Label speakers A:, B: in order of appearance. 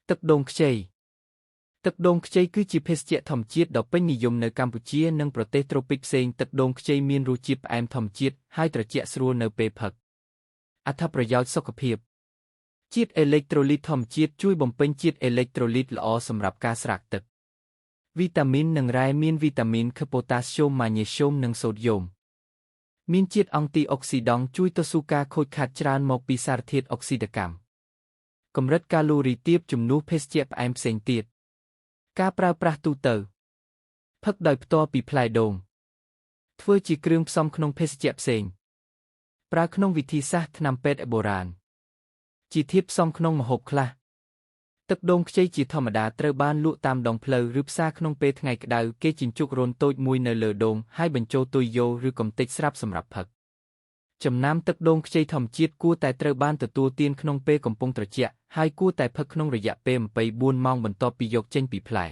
A: ទឹកដូងខ្ចីទឹកដូងខ្ចីគឺជាភេសជ្ជៈធម្មជាតិដ៏ពេញនិយមនៅកម្ពុជានិងប្រទេសត្រូពិកផ្សេងទឹកដូងខ្ចីមានរសជាតិផ្អែមធម្មជាតិហើយត្រជាក់ស្រួលនៅពេលផឹកអត្ថប្រយោជន៍សុខភាពជាតិអេឡិចត្រូលីតធម្មជាតិជួយបំពេញជាតិអេឡិចត្រូលីតល្អសម្រាប់ការស្រក់ទឹកវីតាមីននិងរ៉ែមានវីតាមីនខឹប៉ូតាស្យូមម៉ាញ៉េស្យូមនិងសូដ្យូមមានជាតិអង់ទីអុកស៊ីដង់ជួយទប់ស្កាត់ការខូចខាតច្រើនមកពីសារធាតុអុកស៊ីតកម្មកម្រិតកាឡូរីទាបជំនួសភេសជ្ជៈផ្អែមផ្សេងទៀតការប្រើប្រាស់ទូទៅផឹកដោយផ្ទាល់ពីផ្លែដូងធ្វើជាគ្រឿងផ្សំក្នុងភេសជ្ជៈផ្សេងប្រើក្នុងវិធីសាស្ត្រថ្នាំពេទ្យបុរាណជាធាតុផ្សំក្នុងម្ហូបខ្លះទឹកដូងខ្ចីជាធម្មតាត្រូវបានលក់តាមដងផ្លូវឬផ្សារក្នុងពេលថ្ងៃក្តៅគេជញ្ជក់រន្ធតូចមួយនៅលើដូងហើយបញ្ចូលទុយយ៉ូឬកំទេចស្រាប់សម្រាប់ផឹកចំណាំទឹកដូងខ្ចីធម្មជាតិគួរតែត្រូវបានទទួលទានក្នុងពេលកំពុងត្រជាក់ហើយគួរតែផឹកក្នុងរយៈពេល24ម៉ោងបន្ទាប់ពីយកចេញពីផ្លែ